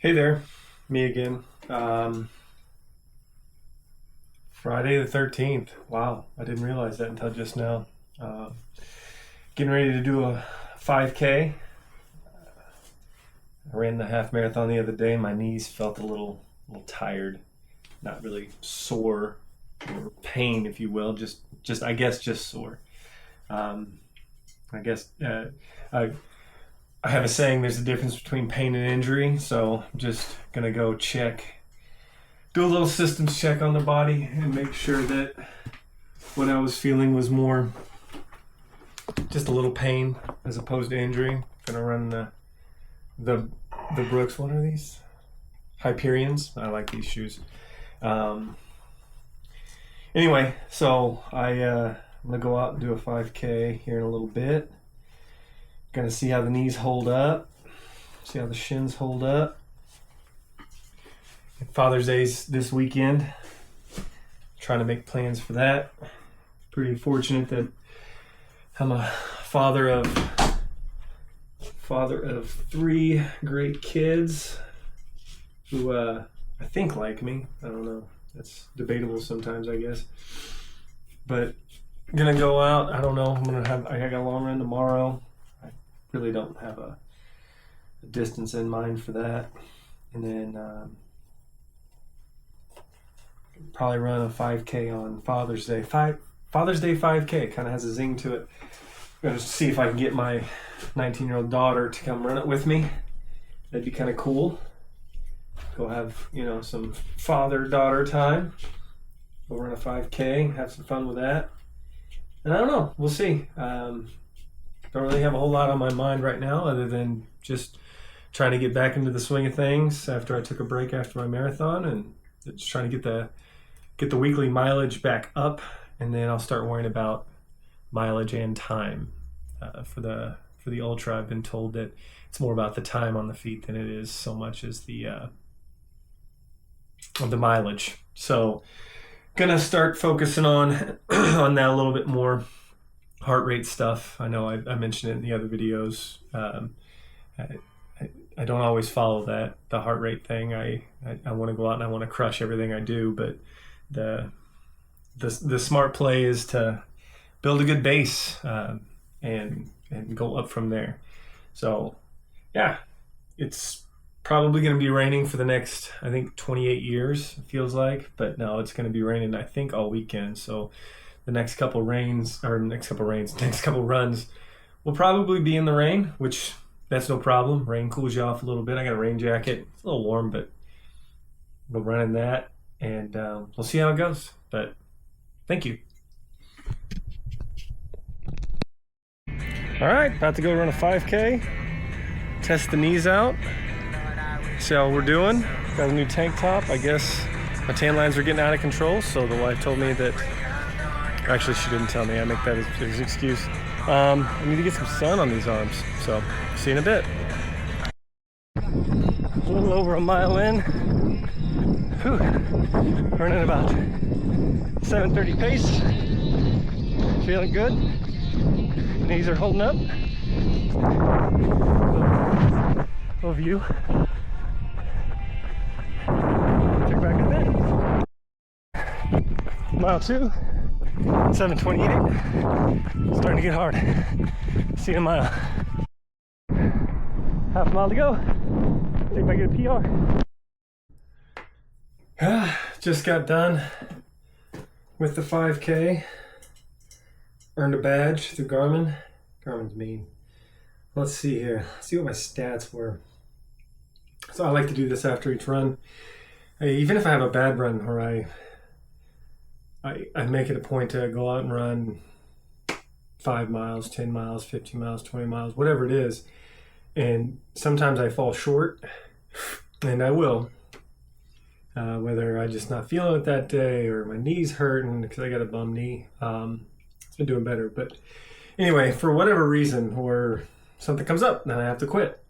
Hey there, me again. Friday the 13th. Wow, I didn't realize that until just now. Uh, Getting ready to do a 5K. I ran the half marathon the other day. My knees felt a little tired, not really sore or pain, if you will. Just I guess just sore. Um, I guess I I have a saying. There's a difference between pain and injury, so I'm just gonna go do a little systems check on the body and make sure that what I was feeling was more just a little pain as opposed to injury. Gonna run the the Brooks. What are these? Hyperions. I like these shoes. Um, anyway, so I'm gonna go out and do a 5K here in a little bit. Gonna see how the knees hold up. See how the shins hold up. Father's Day's this weekend. Trying to make plans for that. Pretty fortunate that I'm a father of three great kids who I think like me. I don't know. That's debatable sometimes, I guess. But gonna go out. I don't know. I got a long run tomorrow. I really don't have a distance in mind for that. And then probably run a 5K on Father's Day. Father's Day 5K kind of has a zing to it. I'm gonna see if I can get my 19-year-old daughter to come run it with me. That'd be kind of cool. Go have some father-daughter time. Go run a 5K, have some fun with that. And I don't know. We'll see. Don't really have a whole lot on my mind right now, other than just trying to get back into the swing of things after I took a break after my marathon, and just trying to get the weekly mileage back up, and then I'll start worrying about mileage and time for the ultra. I've been told that it's more about the time on the feet than it is so much as the of the mileage. So gonna start focusing on on that a little bit more. Heart rate stuff. I know I mentioned it in the other videos. I don't always follow the heart rate thing. I want to go out and I want to crush everything I do, but the smart play is to build a good base and go up from there. So yeah, it's probably going to be raining for the next, I think, 28 years, it feels like. But no, it's going to be raining, I think, all weekend. So the next couple runs will probably be in the rain, which that's no problem. Rain cools you off a little bit. I got a rain jacket. It's a little warm, but we'll run in that, and we'll see how it goes. But thank you. All right, about to go run a 5K. Test the knees out. See how we're doing. Got a new tank top. I guess my tan lines are getting out of control, so the wife told me that. Actually, she didn't tell me. I make that as an excuse. I need to get some sun on these arms. So, see you in a bit. A little over a mile in. Whew. Running about 7:30 pace. Feeling good. Knees are holding up. Little view. Check back in a bit. Mile 2. 7:28. Starting to get hard. See you in a mile. Half a mile to go. See if I get a PR. Just got done with the 5K. Earned a badge through Garmin. Garmin's mean. Let's see here. Let's see what my stats were. So I like to do this after each run. Even if I have a bad run where I make it a point to go out and run 5 miles, 10 miles, 15 miles, 20 miles, whatever it is. And sometimes I fall short, and I will. Whether I'm just not feeling it that day or my knee's hurting because I got a bum knee. It's been doing better. But anyway, for whatever reason, or something comes up and I have to quit.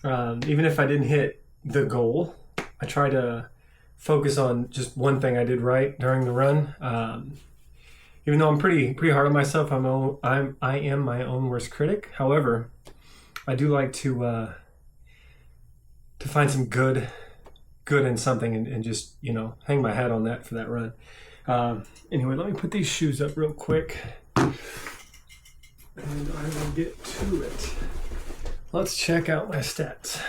Even if I didn't hit the goal, I try to focus on just one thing I did right during the run. Even though I'm pretty hard on myself, I am my own worst critic. However, I do like to to find some good in something and just, you know, hang my hat on that for that run. Anyway, let me put these shoes up real quick and I will get to it. Let's check out my stats.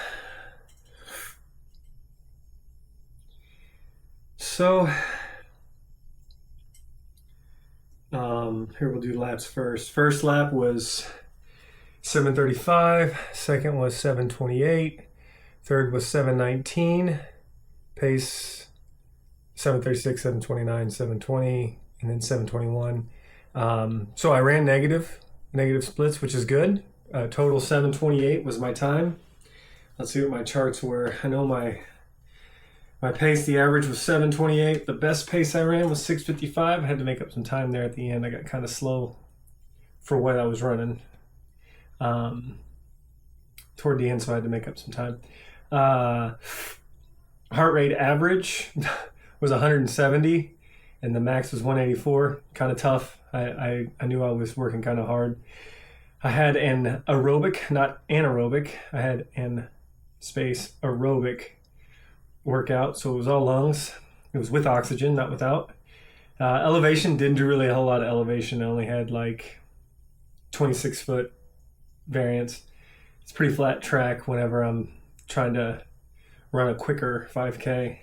So, here we'll do laps first. First lap was 7:35, second was 7:28, third was 7:19, pace 7:36, 7:29, 7:20, and then 7:21. So I ran negative splits, which is good. Total 7:28 was my time. Let's see what my charts were. I know my pace, the average was 7:28. The best pace I ran was 6:55. I had to make up some time there at the end. I got kind of slow for what I was running toward the end, so I had to make up some time. Heart rate average was 170, and the max was 184. Kind of tough. I knew I was working kind of hard. I had an aerobic, not anaerobic. I had an space aerobic workout, so it was all lungs. It was with oxygen, not without. Elevation, didn't do really a whole lot of elevation. I only had like 26-foot variance. It's pretty flat track whenever I'm trying to run a quicker 5K.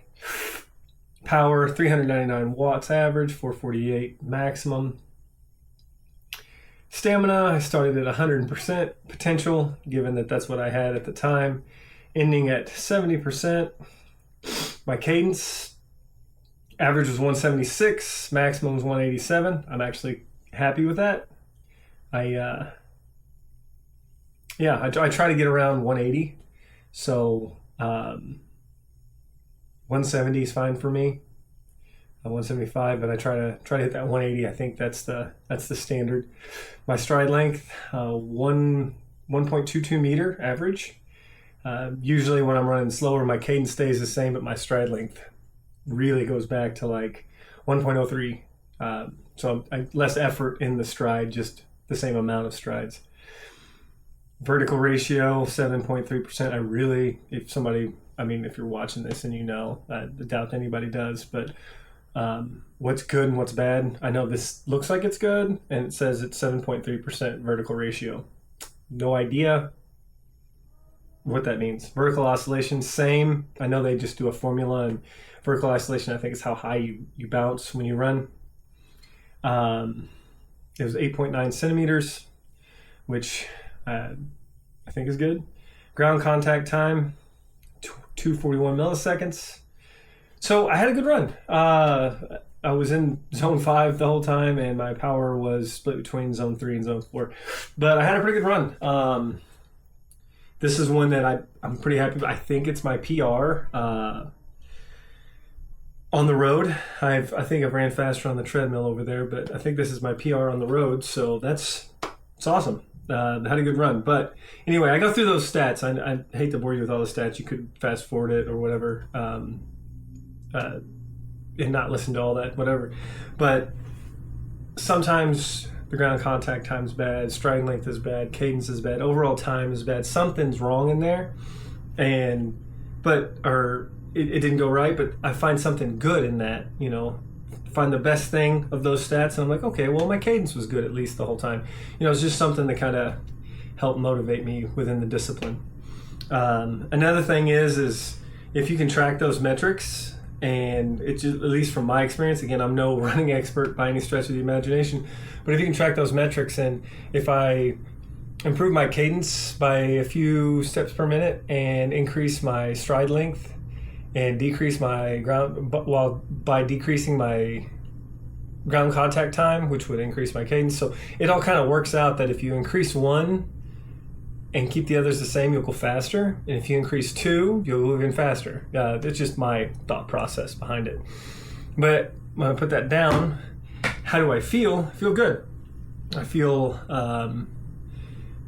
Power, 399 watts average, 448 maximum. Stamina, I started at 100% potential, given that that's what I had at the time, ending at 70%. My cadence, average was 176, maximum was 187. I'm actually happy with that. I try to get around 180, so 170 is fine for me. 175, but I try to hit that 180. I think that's the standard. My stride length, 1.22 meter average. Usually when I'm running slower, my cadence stays the same, but my stride length really goes back to like 1.03. So less effort in the stride, just the same amount of strides. Vertical ratio, 7.3%. If you're watching this and you know, I doubt anybody does, but what's good and what's bad? I know this looks like it's good, and it says it's 7.3% vertical ratio. No idea what that means. Vertical oscillation, same. I know they just do a formula, and vertical oscillation, I think, is how high you bounce when you run. It was 8.9 centimeters, which I think is good. Ground contact time, 241 milliseconds. So I had a good run. I was in zone 5 the whole time, and my power was split between zone 3 and zone 4. But I had a pretty good run. This is one that I'm pretty happy with. I think it's my PR on the road. I think I've ran faster on the treadmill over there, but I think this is my PR on the road, so it's awesome. Had a good run. But anyway, I go through those stats. I hate to bore you with all the stats. You could fast forward it or whatever. And not listen to all that, whatever. But sometimes the ground contact time is bad, stride length is bad, cadence is bad, overall time is bad. Something's wrong in there, it didn't go right. But I find something good in that, you know, find the best thing of those stats, and I'm like, okay, well, my cadence was good at least the whole time. You know, it's just something to kind of help motivate me within the discipline. Another thing is if you can track those metrics. And it's just, at least from my experience, again, I'm no running expert by any stretch of the imagination, but if you can track those metrics, and if I improve my cadence by a few steps per minute and increase my stride length and decrease my by decreasing my ground contact time, which would increase my cadence. So it all kind of works out that if you increase one and keep the others the same, you'll go faster. And if you increase 2, you'll go even faster. That's just my thought process behind it. But when I put that down, how do I feel? I feel good. I feel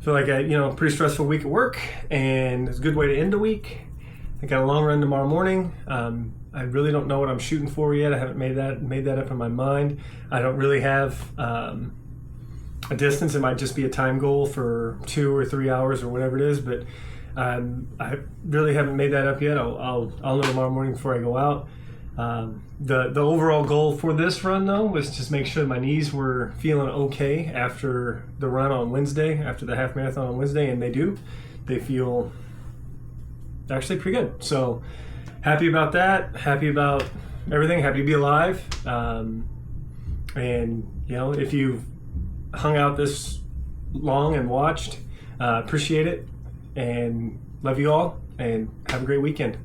like a pretty stressful week at work, and it's a good way to end the week. I got a long run tomorrow morning. I really don't know what I'm shooting for yet. I haven't made that up in my mind. I don't really have a distance. It might just be a time goal for 2 or 3 hours or whatever it is, but I really haven't made that up yet. I'll know tomorrow morning before I go out. The overall goal for this run, though, was just make sure my knees were feeling okay after the run on Wednesday, after the half marathon on Wednesday, and they do. They feel actually pretty good. So happy about that. Happy about everything. Happy to be alive. And if you've hung out this long and watched, appreciate it, and love you all, and have a great weekend.